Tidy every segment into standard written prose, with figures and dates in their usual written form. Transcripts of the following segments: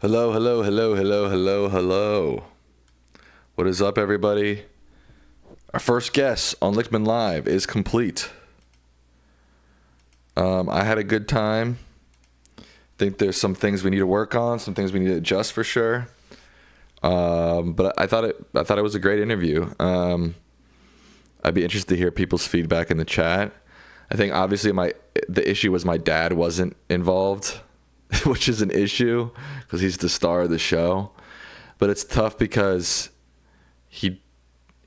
Hello, hello, hello, hello, hello, hello. What is up, everybody? Our first guest on Lichtman Live is complete. I had a good time. Think there's some things we need to work on, some things we need to adjust for sure. But I thought it was a great interview. I'd be interested to hear people's feedback in the chat. I think obviously the issue was my dad wasn't involved, which is an issue because he's the star of the show. But it's tough because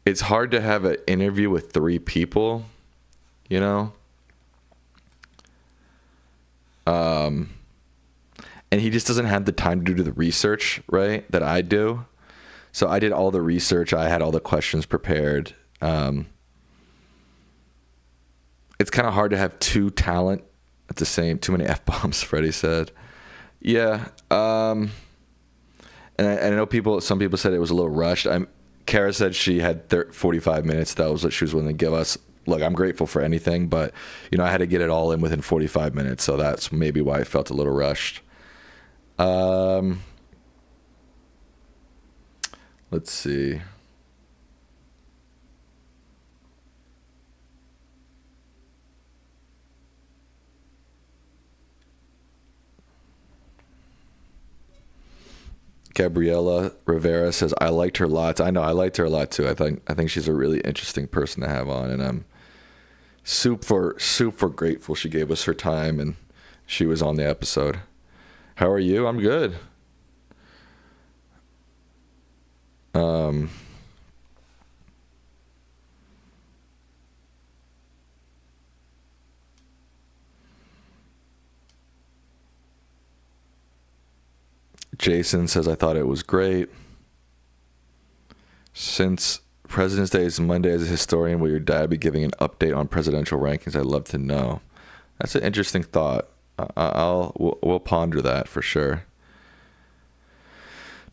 it's hard to have an interview with three people, you know? And he just doesn't have the time to do the research, right, that I do. So I did all the research. I had all the questions prepared. It's kind of hard to have two talent at the same. Too many F-bombs, Freddie said. Yeah. And I know some people said it was a little rushed. Kara said she had 45 minutes. That was what she was willing to give us. Look, I'm grateful for anything, but I had to get it all in within 45 minutes. So that's maybe why I felt a little rushed. Let's see. Gabriela Rivera says, I liked her lots. I know, I liked her a lot too. I think she's a really interesting person to have on, and I'm super grateful she gave us her time and she was on the episode. How are you? I'm good. Jason says, I thought it was great. Since President's Day is Monday, as a historian, will your dad be giving an update on presidential rankings? I'd love to know. That's an interesting thought. We'll ponder that for sure.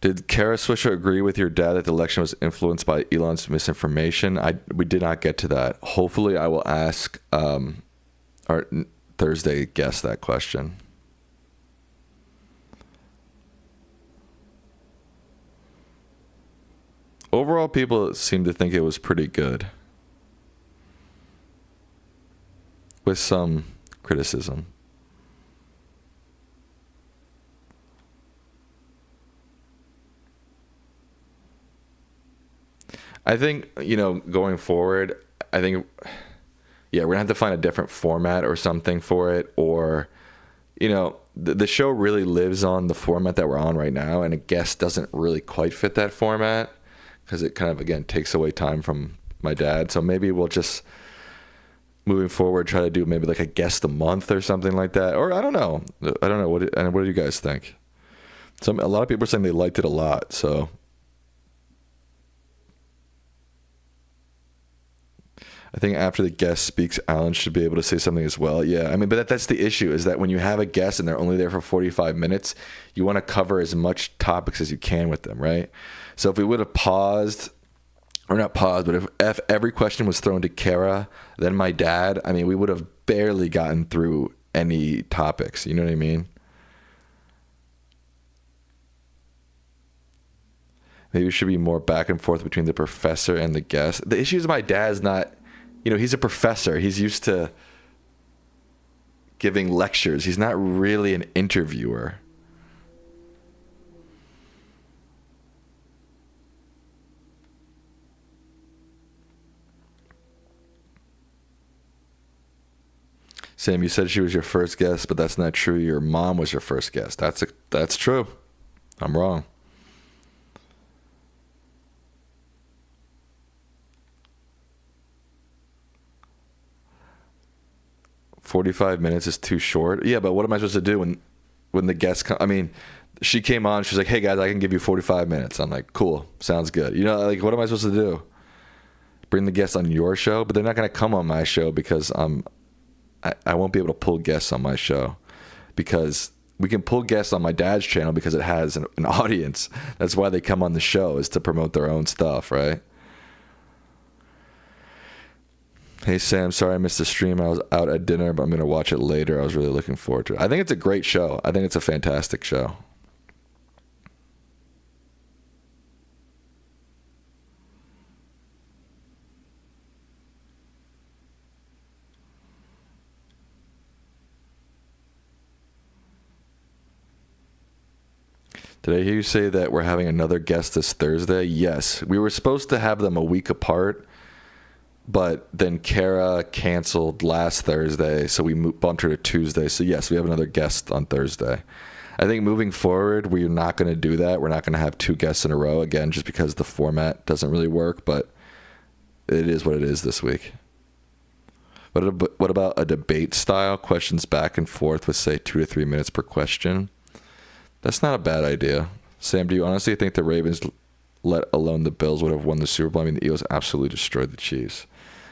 Did Kara Swisher agree with your dad that the election was influenced by Elon's misinformation? We did not get to that. Hopefully I will ask our Thursday guest that question. Overall, people seem to think it was pretty good, with some criticism. I think, going forward, we're going to have to find a different format or something for it, or, the show really lives on the format that we're on right now, and a guest doesn't really quite fit that format, because it kind of, again, takes away time from my dad. So maybe we'll just, moving forward, try to do maybe like a guest a month or something like that. Or I don't know. What do you guys think? A lot of people are saying they liked it a lot. So I think after the guest speaks, Allan should be able to say something as well. Yeah, but that's the issue, is that when you have a guest and they're only there for 45 minutes, you want to cover as much topics as you can with them, right? So if we would have paused, or not paused, but if every question was thrown to Kara, then my dad, we would have barely gotten through any topics. You know what I mean? Maybe it should be more back and forth between the professor and the guest. The issue is my dad's not, he's a professor. He's used to giving lectures. He's not really an interviewer. Sam, you said she was your first guest, but that's not true. Your mom was your first guest. That's true. I'm wrong. "45 minutes is too short." Yeah, but what am I supposed to do when the guests come? She came on. She's like, "Hey guys, I can give you 45 minutes." I'm like, "Cool, sounds good." What am I supposed to do? Bring the guests on your show? But they're not going to come on my show because I won't be able to pull guests on my show, because we can pull guests on my dad's channel because it has an audience. That's why they come on the show, is to promote their own stuff, right? Hey Sam, sorry I missed the stream. I was out at dinner, but I'm going to watch it later. I was really looking forward to it. I think it's a great show. I think it's a fantastic show. Did I hear you say that we're having another guest this Thursday? Yes. We were supposed to have them a week apart, but then Kara canceled last Thursday, so we bumped her to Tuesday. So, yes, we have another guest on Thursday. I think moving forward, we're not going to do that. We're not going to have two guests in a row, again, just because the format doesn't really work, but it is what it is this week. What about a debate style? Questions back and forth with, say, 2 to 3 minutes per question. That's not a bad idea. Sam, do you honestly think the Ravens, let alone the Bills, would have won the Super Bowl? I mean, the Eagles absolutely destroyed the Chiefs.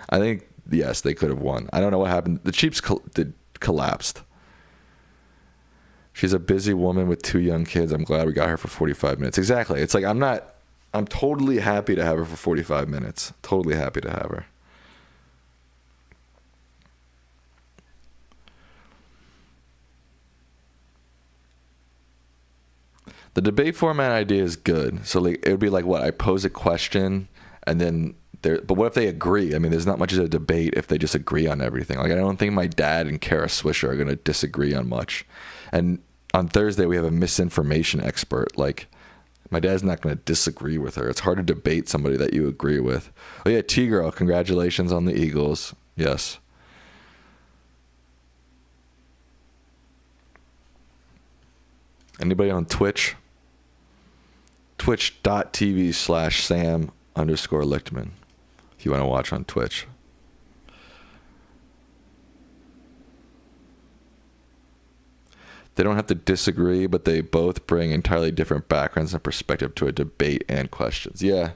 I think, yes, they could have won. I don't know what happened. The Chiefs collapsed. She's a busy woman with 2 young kids. I'm glad we got her for 45 minutes. Exactly. It's like I'm totally happy to have her for 45 minutes. Totally happy to have her. The debate format idea is good. So like it would be like what? I pose a question and then but what if they agree? I mean, there's not much of a debate if they just agree on everything. Like I don't think my dad and Kara Swisher are going to disagree on much. And on Thursday we have a misinformation expert. Like my dad's not going to disagree with her. It's hard to debate somebody that you agree with. Oh yeah, T-Girl, congratulations on the Eagles. Yes. Anybody on Twitch? Twitch.tv/Sam_Lichtman. If you want to watch on Twitch. They don't have to disagree, but they both bring entirely different backgrounds and perspective to a debate and questions. Yeah.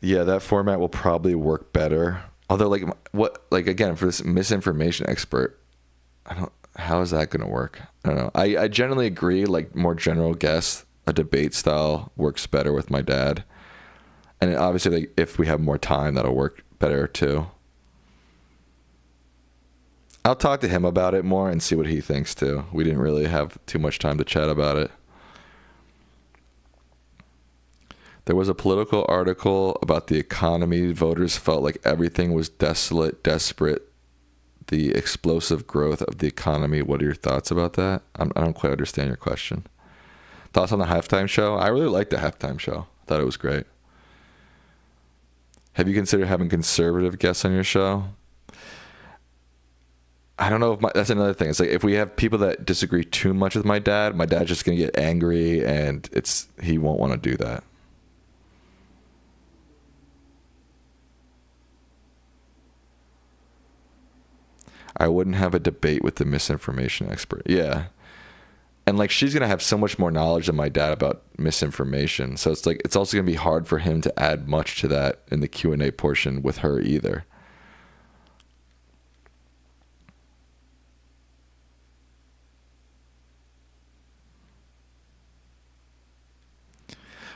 Yeah, that format will probably work better. Although, again, for this misinformation expert, how is that going to work? I don't know. I generally agree, like more general guess, a debate style works better with my dad. And obviously, like, if we have more time, that'll work better too. I'll talk to him about it more and see what he thinks too. We didn't really have too much time to chat about it. There was a political article about the economy. Voters felt like everything was desolate, desperate, the explosive growth of the economy. What are your thoughts about that? I don't quite understand your question. Thoughts on the halftime show? I really liked the halftime show. I thought it was great. Have you considered having conservative guests on your show? I don't know if that's another thing. It's like if we have people that disagree too much with my dad's just going to get angry and he won't want to do that. I wouldn't have a debate with the misinformation expert. Yeah. And like she's going to have so much more knowledge than my dad about misinformation. So it's like it's also going to be hard for him to add much to that in the Q&A portion with her either.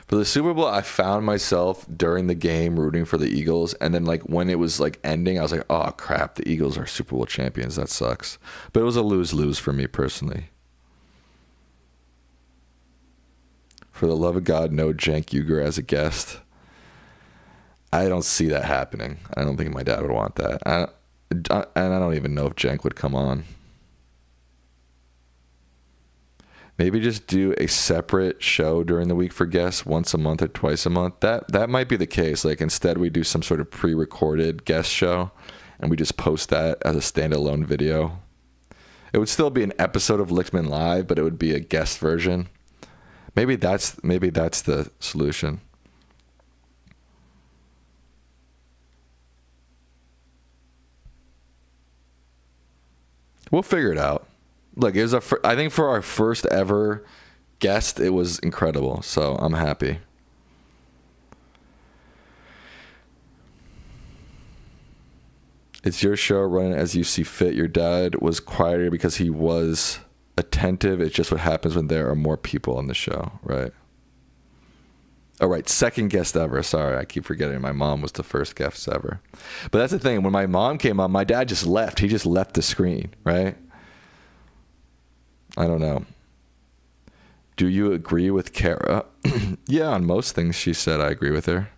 For the Super Bowl, I found myself during the game rooting for the Eagles. And then like when it was like ending, I was like, oh crap, the Eagles are Super Bowl champions. That sucks. But it was a lose-lose for me personally. For the love of God, no Cenk Uygur as a guest. I don't see that happening. I don't think my dad would want that. And I don't even know if Cenk would come on. Maybe just do a separate show during the week for guests once a month or twice a month. That might be the case. Like instead we do some sort of pre-recorded guest show and we just post that as a standalone video. It would still be an episode of Lichtman Live, but it would be a guest version. Maybe that's the solution. We'll figure it out. Look, it was I think for our first ever guest, it was incredible. So I'm happy. It's your show, run it as you see fit. Your dad was quieter because he was attentive. It's just what happens when there are more people on the show, right? Oh, right. Second guest ever. Sorry, I keep forgetting. My mom was the first guest ever. But that's the thing. When my mom came on, my dad just left. He just left the screen, right? I don't know. Do you agree with Kara? Yeah, on most things she said, I agree with her.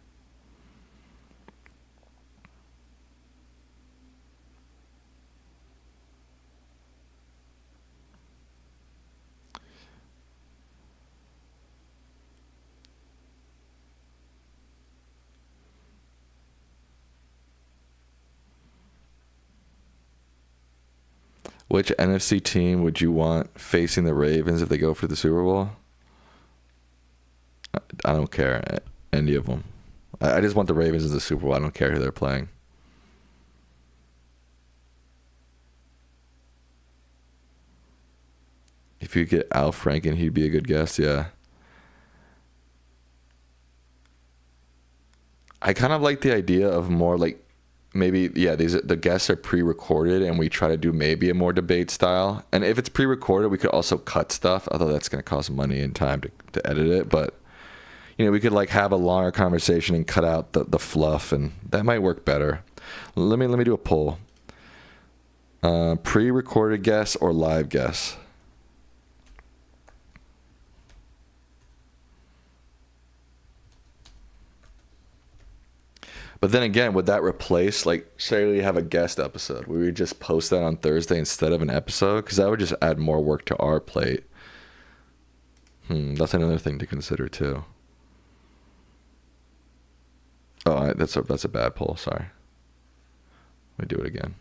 Which NFC team would you want facing the Ravens if they go for the Super Bowl? I don't care. Any of them. I just want the Ravens in the Super Bowl. I don't care who they're playing. If you get Al Franken, he'd be a good guest, yeah. I kind of like the idea of more like maybe, yeah, the guests are pre-recorded and we try to do maybe a more debate style. And if it's pre-recorded, we could also cut stuff, although that's going to cost money and time to edit it. But, we could like have a longer conversation and cut out the fluff, and that might work better. Let me do a poll. Pre-recorded guests or live guests? But then again, would that replace, like, say we have a guest episode, would we just post that on Thursday instead of an episode? Because that would just add more work to our plate. That's another thing to consider too. Oh, that's a bad poll. Sorry. Let me do it again.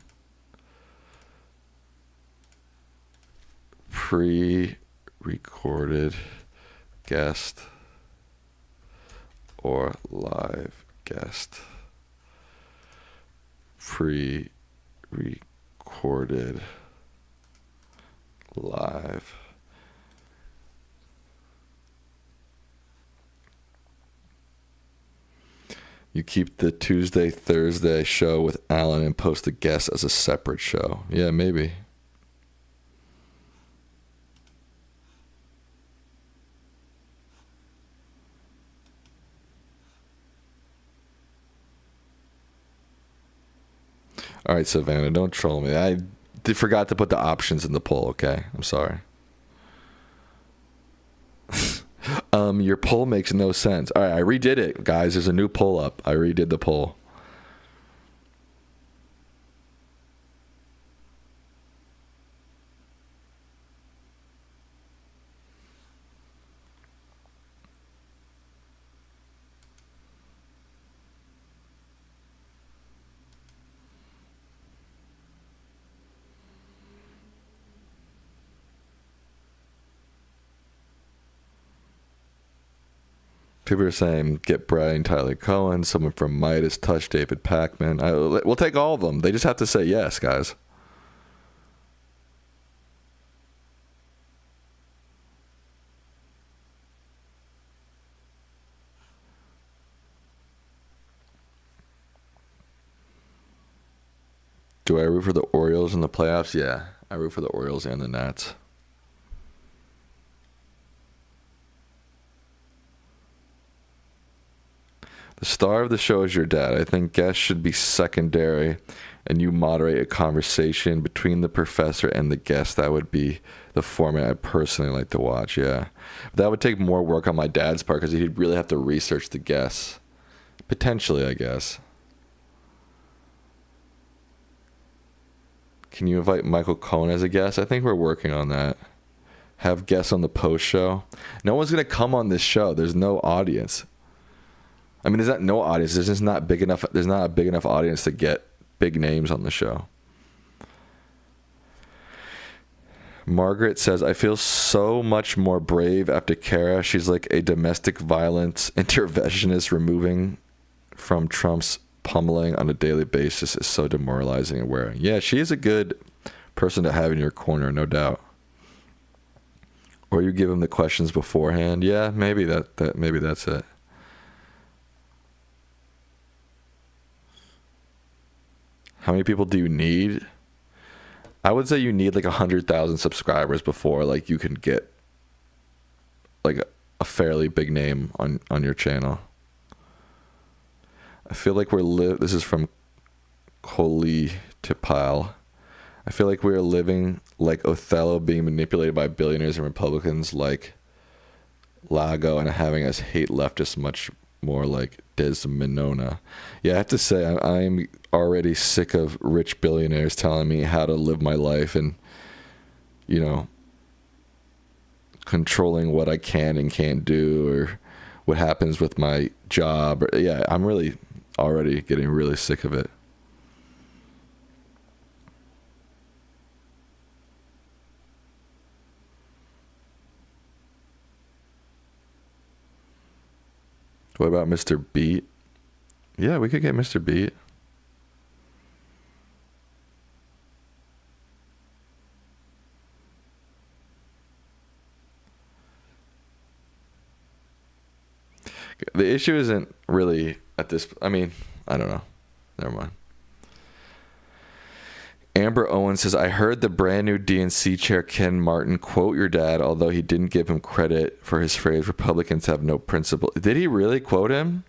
Pre-recorded guest or live guest. Pre-recorded live. You keep the Tuesday, Thursday show with Allan and post the guest as a separate show. Yeah, maybe. All right, Savannah, don't troll me. I forgot to put the options in the poll, okay? I'm sorry. Your poll makes no sense. All right, I redid it, guys. There's a new poll up. I redid the poll. People are saying, get Brian Tyler Cohen, someone from Midas Touch, David Packman. We'll take all of them. They just have to say yes, guys. Do I root for the Orioles in the playoffs? Yeah, I root for the Orioles and the Nats. The star of the show is your dad. I think guests should be secondary, and you moderate a conversation between the professor and the guest. That would be the format I personally like to watch, yeah. But that would take more work on my dad's part because he'd really have to research the guests. Potentially, I guess. Can you invite Michael Cohen as a guest? I think we're working on that. Have guests on the post show. No one's going to come on this show. There's no audience. I mean, there's not no audience. There's just not big enough. There's not a big enough audience to get big names on the show. Margaret says, I feel so much more brave after Kara. She's like a domestic violence interventionist. Removing from Trump's pummeling on a daily basis is so demoralizing and wearing. Yeah, she is a good person to have in your corner, no doubt. Or you give him the questions beforehand. Yeah, maybe maybe that's it. How many people do you need? I would say you need like 100,000 subscribers before like you can get like a fairly big name on your channel. I feel like this is from Coley Tipile. I feel like we are living like Othello being manipulated by billionaires and Republicans like Lago, and having us hate leftists much more like Desmonona. Yeah, I have to say, I'm already sick of rich billionaires telling me how to live my life and, controlling what I can and can't do or what happens with my job. Yeah, I'm really already getting really sick of it. What about Mr. Beat? Yeah, we could get Mr. Beat. The issue isn't really at this. I mean, I don't know. Never mind. Amber Owen says, I heard the brand new DNC chair Ken Martin quote your dad, although he didn't give him credit for his phrase, Republicans have no principle. Did he really quote him?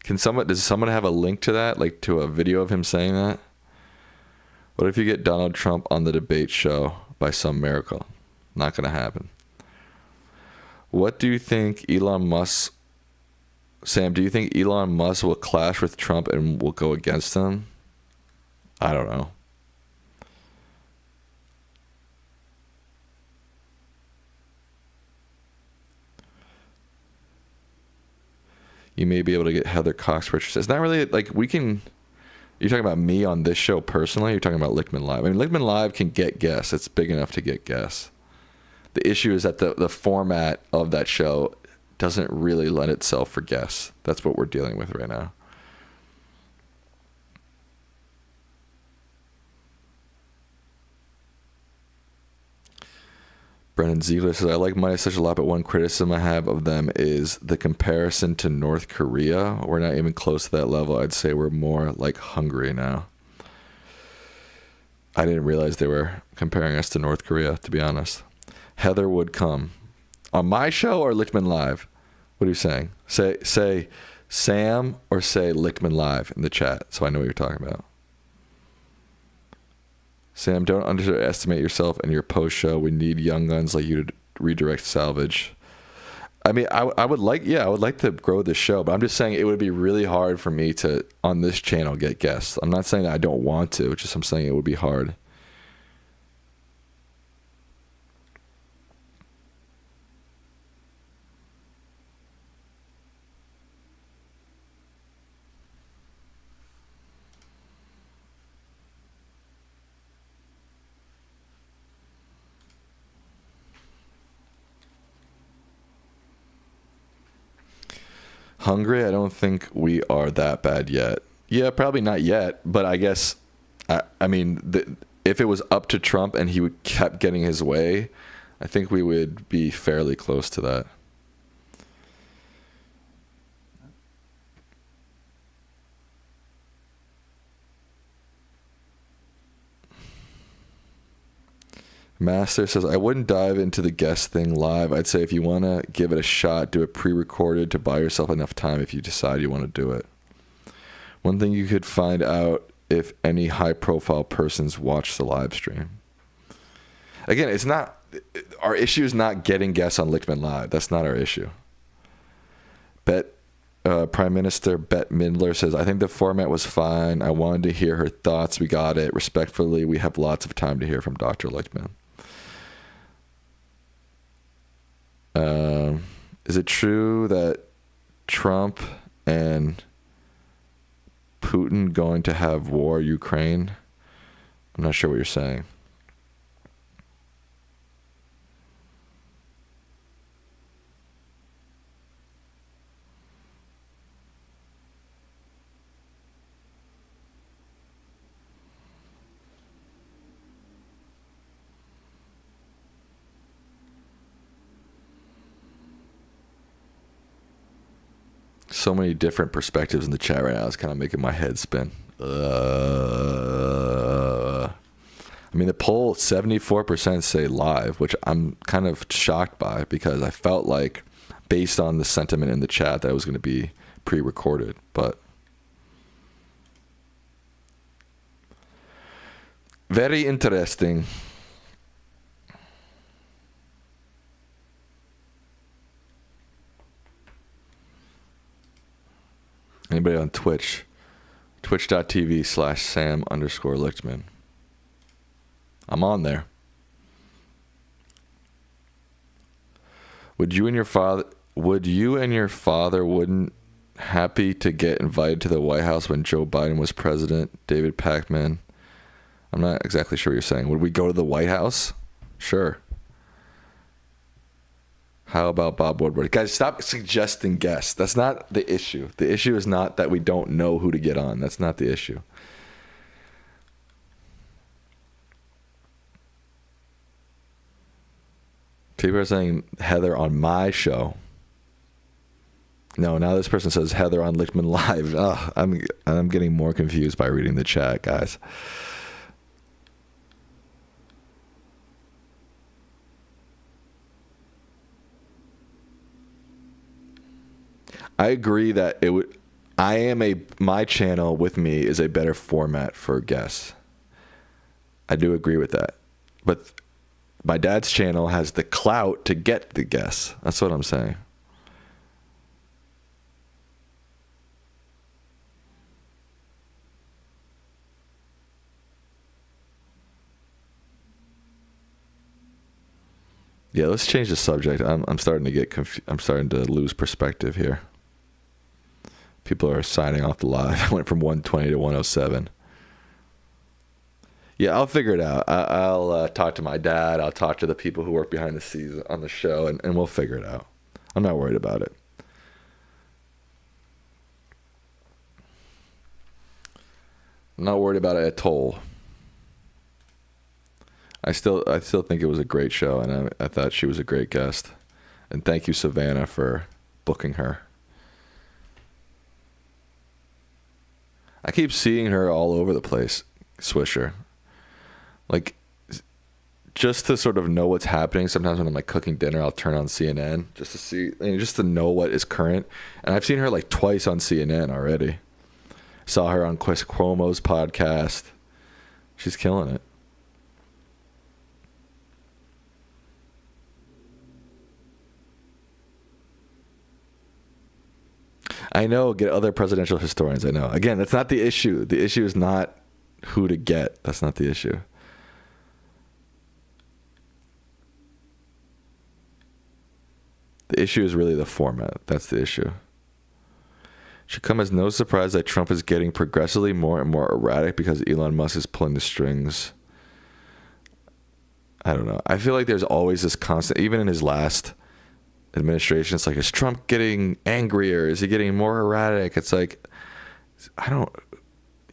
Does someone have a link to that? Like to a video of him saying that? What if you get Donald Trump on the debate show by some miracle? Not going to happen. What do you think Elon Musk... Sam, do you think Elon Musk will clash with Trump and will go against him? I don't know. You may be able to get Heather Cox Richardson. It's not really like we can... You're talking about me on this show personally? You're talking about Lichtman Live. I mean, Lichtman Live can get guests. It's big enough to get guests. The issue is that the format of that show doesn't really lend itself for guests. That's what we're dealing with right now. Brendan Ziegler says, I like Midas such a lot, but one criticism I have of them is the comparison to North Korea. We're not even close to that level. I'd say we're more like Hungary now. I didn't realize they were comparing us to North Korea, to be honest. Heather would come. On my show or Lichtman Live? What are you saying? Say Sam or say Lichtman Live in the chat so I know what you're talking about. Sam, don't underestimate yourself and your post-show. We need young guns like you to redirect salvage. I mean, I would like to grow this show, but I'm just saying it would be really hard for me to, on this channel, get guests. I'm not saying that I don't want to, it's just I'm saying it would be hard. Hungry, I don't think we are that bad yet. Yeah, probably not yet, but I guess, I mean, if it was up to Trump and he kept getting his way, I think we would be fairly close to that. Master says, I wouldn't dive into the guest thing live. I'd say if you want to give it a shot, do it pre-recorded to buy yourself enough time if you decide you want to do it. One thing you could find out if any high-profile persons watch the live stream. Again, it's not... Our issue is not getting guests on Lichtman Live. That's not our issue. Prime Minister Bette Midler says, I think the format was fine. I wanted to hear her thoughts. We got it. Respectfully, we have lots of time to hear from Dr. Lichtman. Is it true that Trump and Putin going to have war Ukraine? I'm not sure what you're saying. So many different perspectives in the chat right now. It's kind of making my head spin. I mean, the poll, 74% say live, which I'm kind of shocked by because I felt like, based on the sentiment in the chat, that it was going to be pre-recorded. But very interesting. Anybody on Twitch? Twitch.tv/Sam_Lichtman. I'm on there. Would you and your father wouldn't happy to get invited to the White House when Joe Biden was president? David Pacman. I'm not exactly sure what you're saying. Would we go to the White House? Sure. How about Bob Woodward? Guys, stop suggesting guests. That's not the issue. The issue is not that we don't know who to get on. That's not the issue. People are saying Heather on my show. No, now this person says Heather on Lichtman Live. Ugh, I'm getting more confused by reading the chat, guys. I agree that it would. My channel with me is a better format for guests. I do agree with that, but my dad's channel has the clout to get the guests. That's what I'm saying. Yeah, let's change the subject. I'm starting to get I'm starting to lose perspective here. People are signing off the live. I went from 120 to 107. Yeah, I'll figure it out. I'll talk to my dad. I'll talk to the people who work behind the scenes on the show, and we'll figure it out. I'm not worried about it. I'm not worried about it at all. I still think it was a great show, and I thought she was a great guest. And thank you, Savannah, for booking her. I keep seeing her all over the place, Swisher. Like, just to sort of know what's happening. Sometimes when I'm like cooking dinner, I'll turn on CNN just to see, just to know what is current. And I've seen her like twice on CNN already. Saw her on Chris Cuomo's podcast. She's killing it. I know, get other presidential historians. I know. Again, that's not the issue. The issue is not who to get. That's not the issue. The issue is really the format. That's the issue. Should come as no surprise that Trump is getting progressively more and more erratic because Elon Musk is pulling the strings. I don't know. I feel like there's always this constant, even in his last administration, it's like, is Trump getting angrier? Is he getting more erratic? It's like,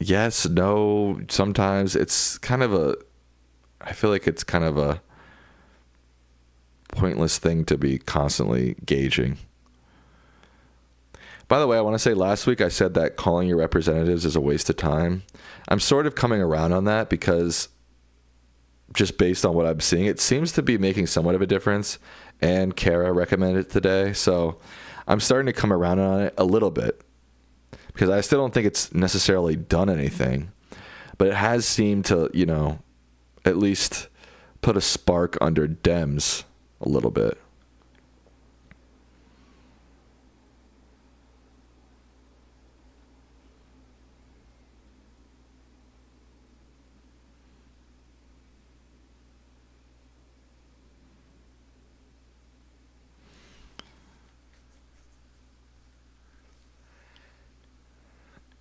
yes, no, sometimes it's kind of I feel like it's kind of a pointless thing to be constantly gauging. By the way, I want to say last week I said that calling your representatives is a waste of time. I'm sort of coming around on that because just based on what I'm seeing, it seems to be making somewhat of a difference. And Kara recommended it today. So I'm starting to come around on it a little bit because I still don't think it's necessarily done anything, but it has seemed to, at least put a spark under Dems a little bit.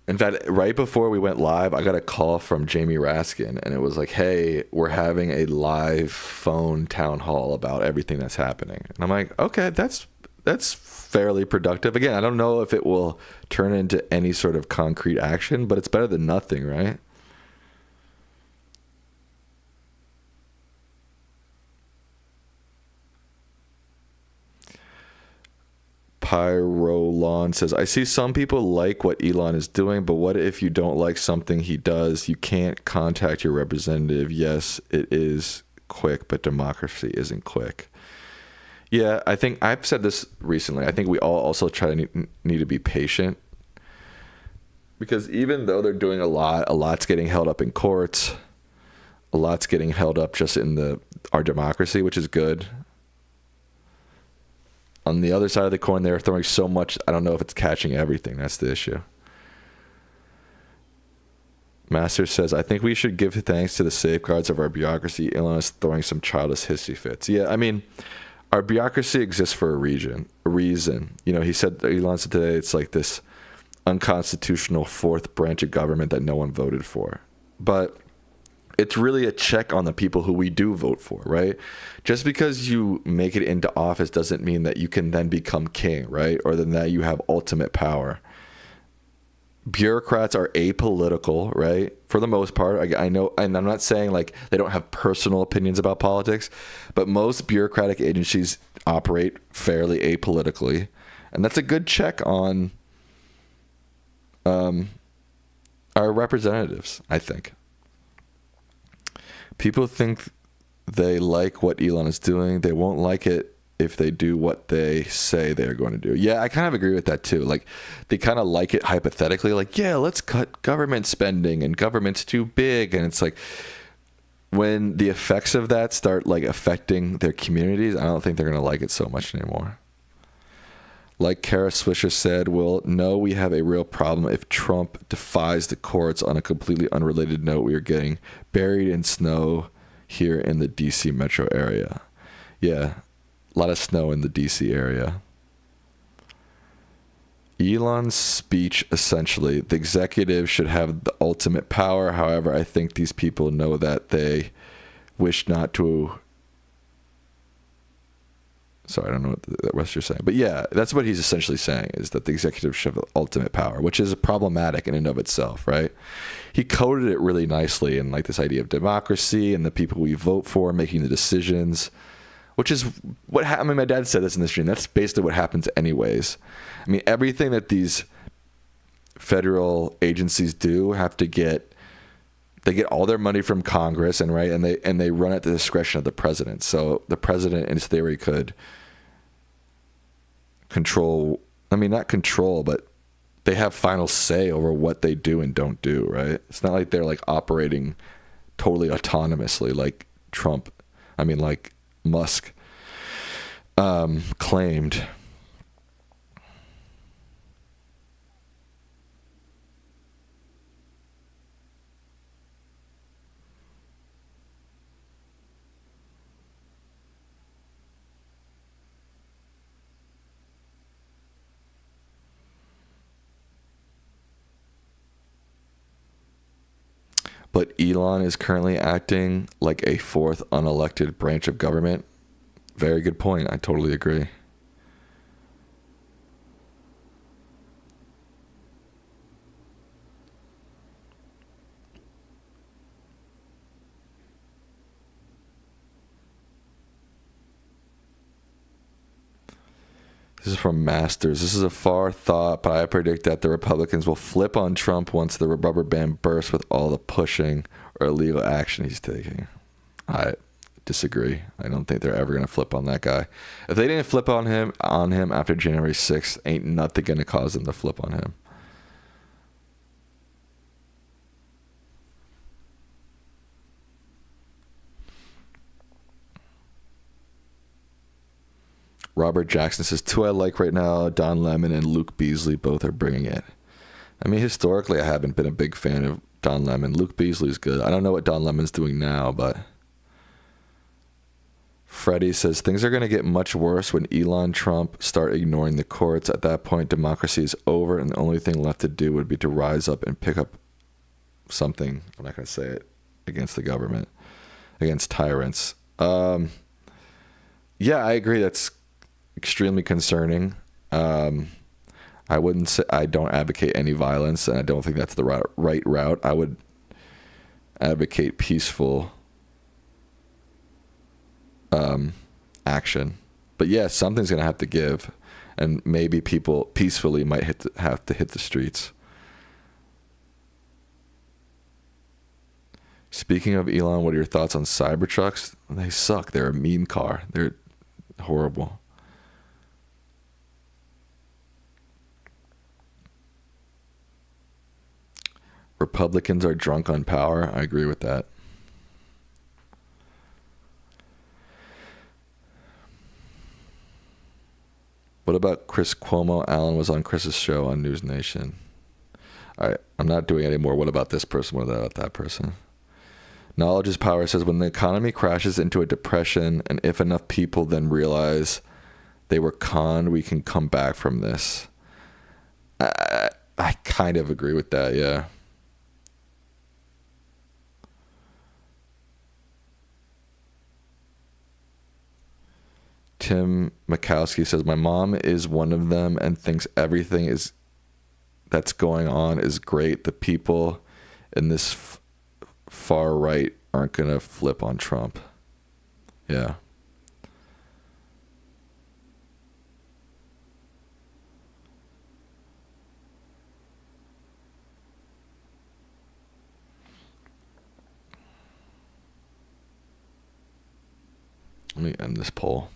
In fact, right before we went live, I got a call from Jamie Raskin, and it was like, hey, we're having a live phone town hall about everything that's happening. And I'm like, okay, that's fairly productive. Again, I don't know if it will turn into any sort of concrete action, but it's better than nothing, right? Pyrolon says, I see some people like what Elon is doing, but what if you don't like something he does? You can't contact your representative. Yes, it is quick, but democracy isn't quick. Yeah, I think I've said this recently. I think we all also try to need to be patient because even though they're doing a lot's getting held up in courts, a lot's getting held up just in our democracy, which is good. On the other side of the coin, they're throwing so much, I don't know if it's catching everything. That's the issue. Master says, I think we should give thanks to the safeguards of our bureaucracy. Elon is throwing some childish hissy fits. Yeah, I mean, our bureaucracy exists for a reason. Elon said today, it's like this unconstitutional fourth branch of government that no one voted for. But it's really a check on the people who we do vote for, right? Just because you make it into office doesn't mean that you can then become king, right? Or then that you have ultimate power. Bureaucrats are apolitical, right? For the most part. I know, and I'm not saying like they don't have personal opinions about politics, but most bureaucratic agencies operate fairly apolitically. And that's a good check on our representatives, I think. People think they like what Elon is doing. They won't like it if they do what they say they're going to do. Yeah, I kind of agree with that too. Like, they kind of like it hypothetically. Like, yeah, let's cut government spending and government's too big. And it's like, when the effects of that start like affecting their communities, I don't think they're going to like it so much anymore. Like Kara Swisher said, we'll know we have a real problem if Trump defies the courts. On a completely unrelated note, we are getting buried in snow here in the DC metro area. Yeah, a lot of snow in the DC area. Elon's speech, essentially, the executive should have the ultimate power. However, I think these people know that they wish not to. Sorry, I don't know what the rest you're saying. But yeah, that's what he's essentially saying, is that the executive should have ultimate power, which is problematic in and of itself, right? He coded it really nicely in like this idea of democracy and the people we vote for making the decisions, which is what I mean, my dad said this in the stream. That's basically what happens anyways. I mean, everything that these federal agencies do have to get, they get all their money from Congress and right, and they run at the discretion of the president. So the president, in theory, could control. I mean, not control, but they have final say over what they do and don't do. Right? It's not like they're like operating totally autonomously, like Trump. I mean, like Musk claimed. But Elon is currently acting like a fourth unelected branch of government. Very good point. I totally agree. This is from Masters. This is a far thought, but I predict that the Republicans will flip on Trump once the rubber band bursts with all the pushing or illegal action he's taking. I disagree. I don't think they're ever going to flip on that guy. If they didn't flip on him after January 6th, ain't nothing going to cause them to flip on him. Robert Jackson says, two I like right now, Don Lemon and Luke Beasley, both are bringing it. I mean, historically, I haven't been a big fan of Don Lemon. Luke Beasley's good. I don't know what Don Lemon's doing now, but... Freddie says, things are going to get much worse when Elon Trump start ignoring the courts. At that point, democracy is over, and the only thing left to do would be to rise up and pick up something, I'm not going to say it, against the government, against tyrants. Yeah, I agree. That's extremely concerning. I wouldn't say, I don't advocate any violence, and I don't think that's the right route. I would advocate peaceful action. But yeah, something's going to have to give, and maybe people peacefully might have to hit the streets. Speaking of Elon, what are your thoughts on Cybertrucks? They suck. They're a meme car. They're horrible. Republicans are drunk on power. I agree with that. What about Chris Cuomo? Allan was on Chris's show on News Nation. All right, I'm not doing any more. What about this person? What about that person? Knowledge is power says, when the economy crashes into a depression, and if enough people then realize they were conned, we can come back from this. I kind of agree with that, yeah. Tim Mikowski says, my mom is one of them and thinks everything that's going on is great. The people in this far right aren't going to flip on Trump. Yeah. Let me end this poll.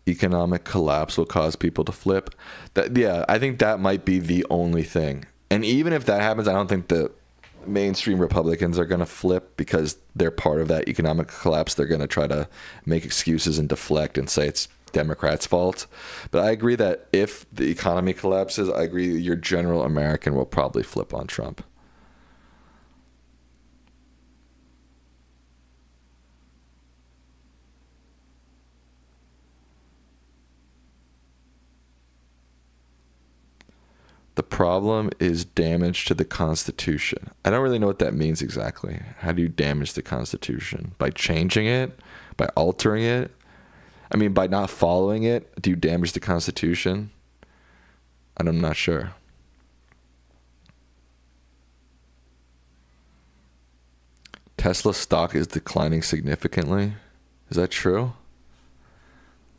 Economic collapse will cause people to flip. Yeah, I think that might be the only thing. And even if that happens, I don't think the mainstream Republicans are going to flip because they're part of that economic collapse. They're going to try to make excuses and deflect and say it's Democrats' fault. But I agree that if the economy collapses, I agree your general American will probably flip on Trump. The problem is damage to the Constitution. I don't really know what that means exactly. How do you damage the Constitution? By changing it? By altering it? I mean, by not following it, do you damage the Constitution? And I'm not sure. Tesla stock is declining significantly. Is that true?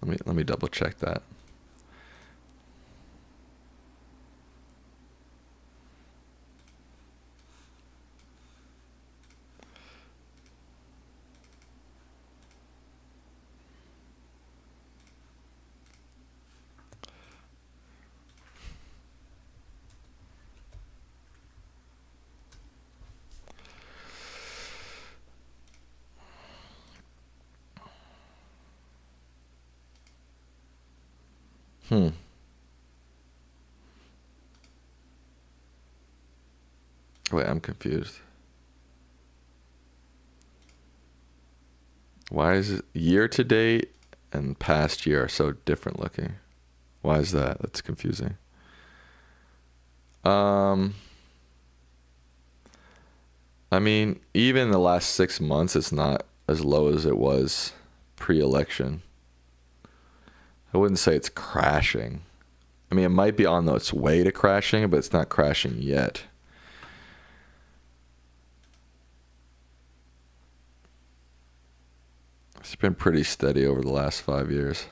Let me double check that. Wait, I'm confused. Why is it year to date and past year are so different looking? Why is that? That's confusing. I mean, even the last 6 months, it's not as low as it was pre-election. I wouldn't say it's crashing. I mean, it might be on its way to crashing, but it's not crashing yet. It's been pretty steady over the last 5 years.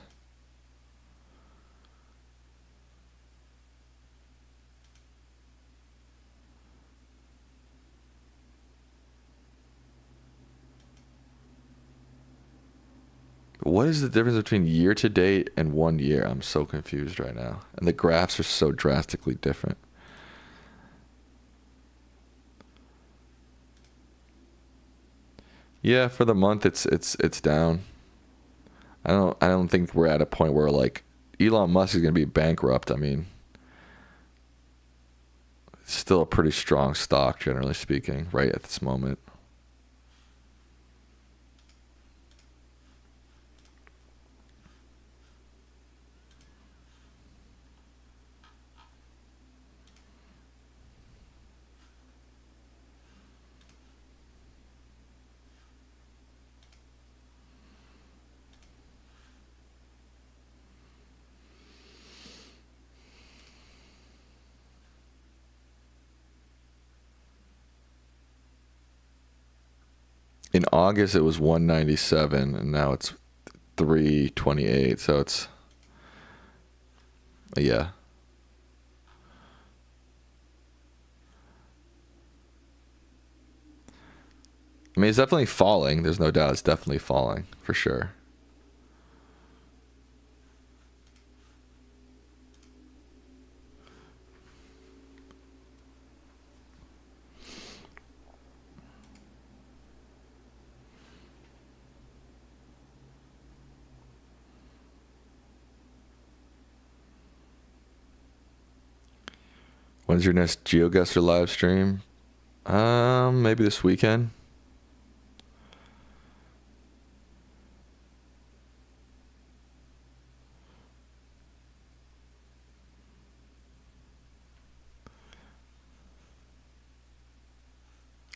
What is the difference between year to date and 1 year? I'm so confused right now. And the graphs are so drastically different. Yeah, for the month it's down. I don't think we're at a point where like Elon Musk is going to be bankrupt. I mean, it's still a pretty strong stock generally speaking right at this moment. In August it was 197 and now it's 328, so it's yeah. I mean, it's definitely falling. There's no doubt it's definitely falling for sure. When's your next GeoGuessr live stream? Maybe this weekend.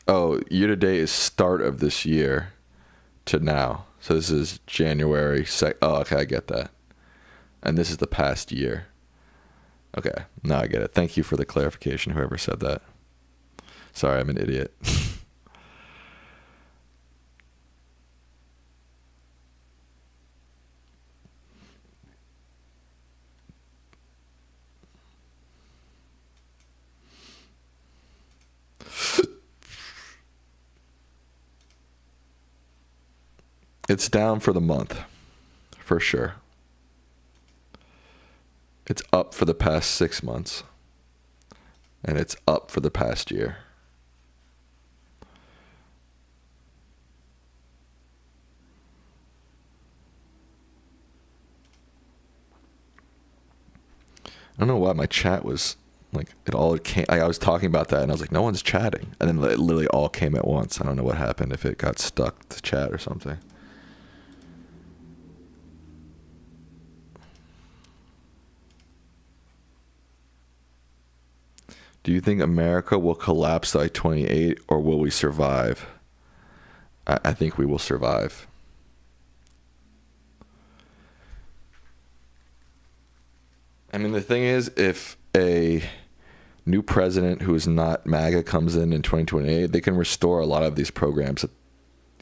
Oh, year to date is start of this year to now. So this is January. Oh, okay, I get that. And this is the past year. Okay, now I get it. Thank you for the clarification, whoever said that. Sorry, I'm an idiot. It's down for the month, for sure. It's up for the past 6 months. And it's up for the past year. I don't know why my chat was like, it all came. I was talking about that and I was like, no one's chatting. And then it literally all came at once. I don't know what happened, if it got stuck to chat or something. Do you think America will collapse by 28 or will we survive? I think we will survive. I mean, the thing is, if a new president who is not MAGA comes in 2028, they can restore a lot of these programs that,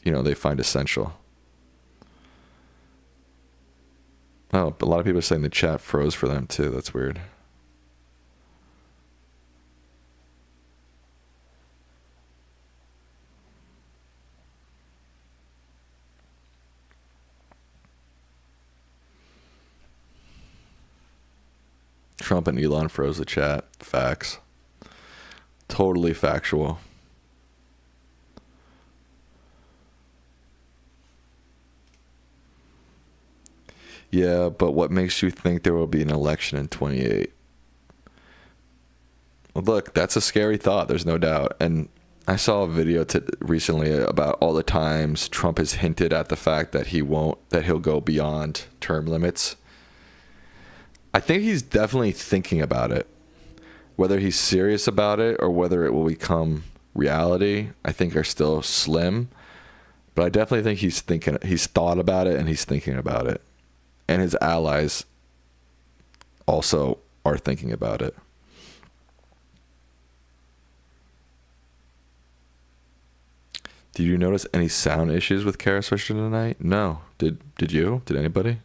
they find essential. Oh, but a lot of people are saying the chat froze for them too. That's weird. Trump and Elon froze the chat. Facts. Totally factual. Yeah, but what makes you think there will be an election in 28? Well, look, that's a scary thought. There's no doubt. And I saw a video recently about all the times Trump has hinted at the fact that he'll go beyond term limits. I think he's definitely thinking about it. Whether he's serious about it or whether it will become reality, I think are still slim. But I definitely think he's thought about it and he's thinking about it. And his allies also are thinking about it. Did you notice any sound issues with Kara Swisher tonight? No. Did you? Did anybody?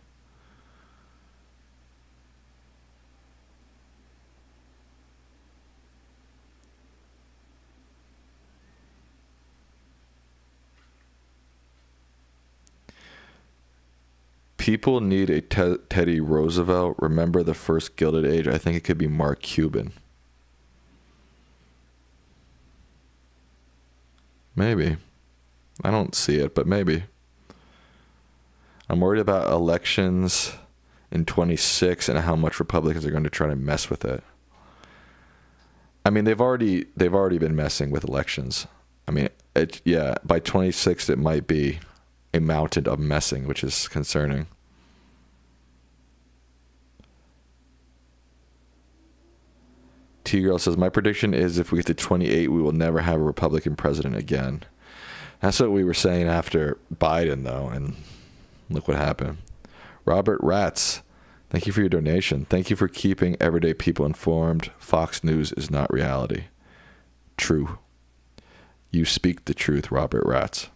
People need a Teddy Roosevelt. Remember the first Gilded Age? I think it could be Mark Cuban. Maybe. I don't see it, but maybe. I'm worried about elections in 26 and how much Republicans are going to try to mess with it. I mean, they've already been messing with elections. I mean, by 26 it might be a mountain of messing, which is concerning. T-Girl says, my prediction is if we get to 28, we will never have a Republican president again. That's what we were saying after Biden, though, and look what happened. Robert Ratz, thank you for your donation. Thank you for keeping everyday people informed. Fox News is not reality. True. You speak the truth, Robert Ratz.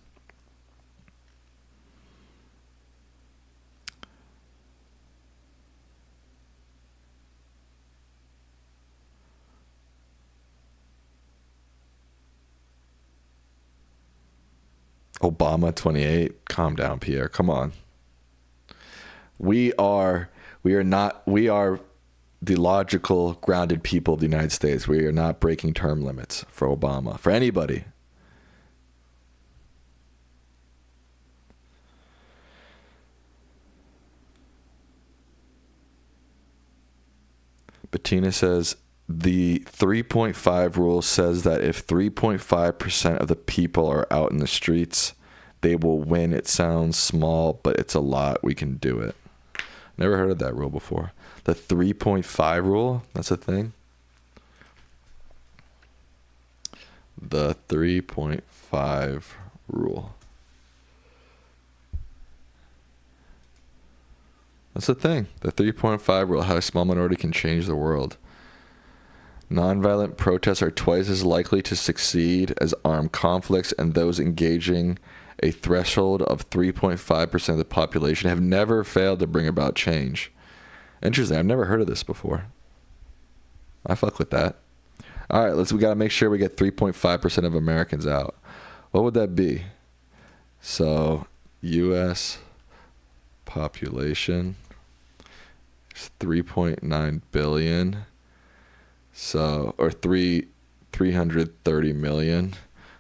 Obama 28. Calm down, Pierre. Come on. We are the logical, grounded people of the United States. We are not breaking term limits for Obama, for anybody. Bettina says, the 3.5 rule says that if 3.5% of the people are out in the streets, they will win. It sounds small, but it's a lot. We can do it. Never heard of that rule before. The 3.5 rule? That's a thing? The 3.5 rule. That's the thing. The 3.5 rule, how a small minority can change the world. Nonviolent protests are twice as likely to succeed as armed conflicts, and those engaging a threshold of 3.5% of the population have never failed to bring about change. Interesting. I've never heard of this before. I fuck with that. All right, we got to make sure we get 3.5% of Americans out. What would that be? So, U.S. population is 3.9 billion. So, or 330 million.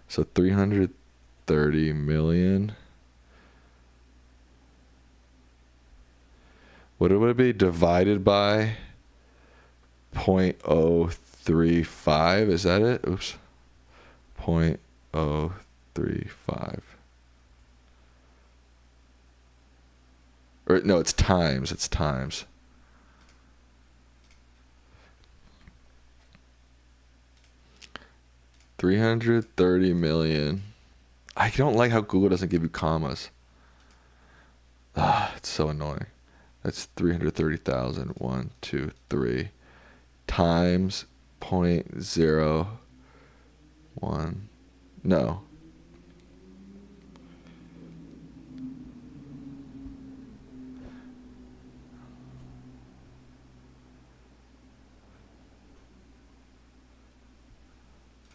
So 330 million. What would it be divided by 0.035? Is that it? Oops. 0.035. Or no, it's times. It's times. $330 million. I don't like how Google doesn't give you commas. It's so annoying. That's 330,000. 1, 2, 3 times 0.01. No.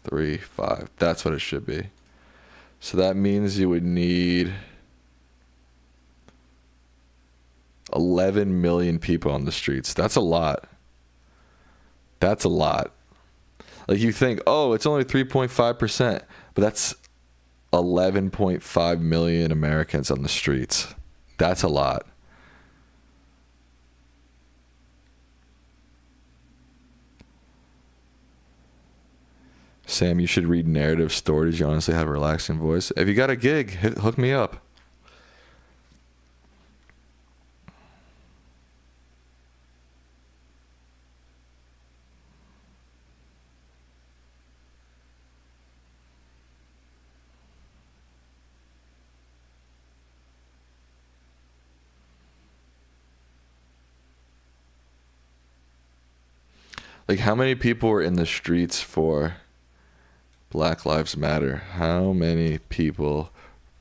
Three, 5. That's what it should be. So that means you would need 11 million people on the streets. That's a lot. That's a lot. Like you think, oh, it's only 3.5%, but that's 11.5 million Americans on the streets. That's a lot. Sam, you should read narrative stories. You honestly have a relaxing voice. If you got a gig, hook me up. Like, how many people were in the streets for Black Lives Matter? How many people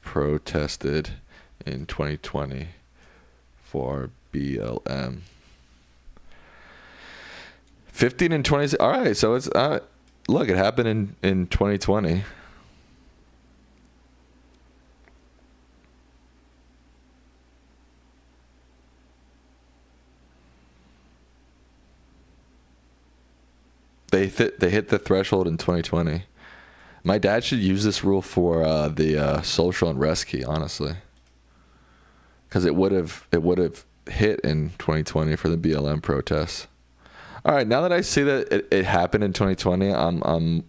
protested in 2020 for BLM? 15 and 20. All right, so it's look, it happened in 2020. They hit the threshold in 2020. My dad should use this rule for the social unrest key, honestly, because it would have hit in 2020 for the BLM protests. All right, now that I see that it happened in 2020,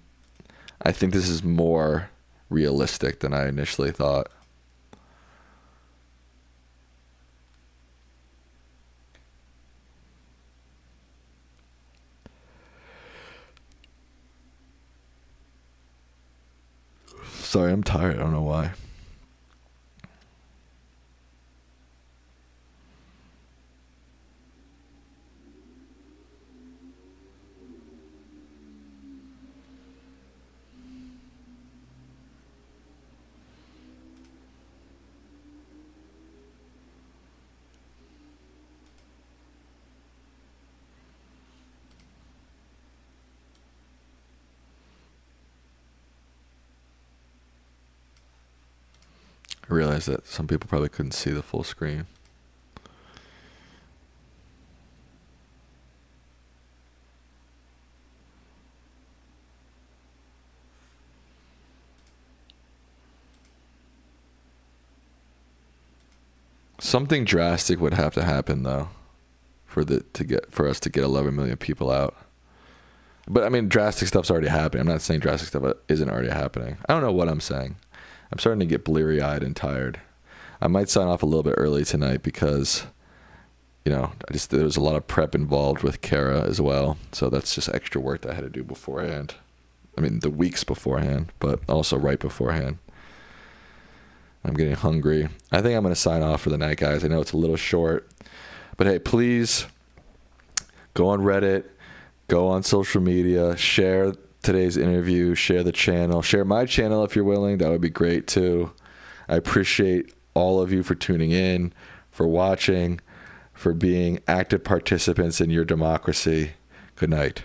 I think this is more realistic than I initially thought. Sorry, I'm tired. I don't know why. I realized that some people probably couldn't see the full screen. Something drastic would have to happen though for us to get 11 million people out. But I mean, drastic stuff's already happening. I'm not saying drastic stuff isn't already happening. I don't know what I'm saying. I'm starting to get bleary-eyed and tired. I might sign off a little bit early tonight because, there was a lot of prep involved with Kara as well. So that's just extra work that I had to do beforehand. I mean, the weeks beforehand, but also right beforehand. I'm getting hungry. I think I'm going to sign off for the night, guys. I know it's a little short, but hey, please go on Reddit, go on social media, share today's interview, share the channel, share my channel if you're willing. That would be great too. I appreciate all of you for tuning in, for watching, for being active participants in your democracy. Good night.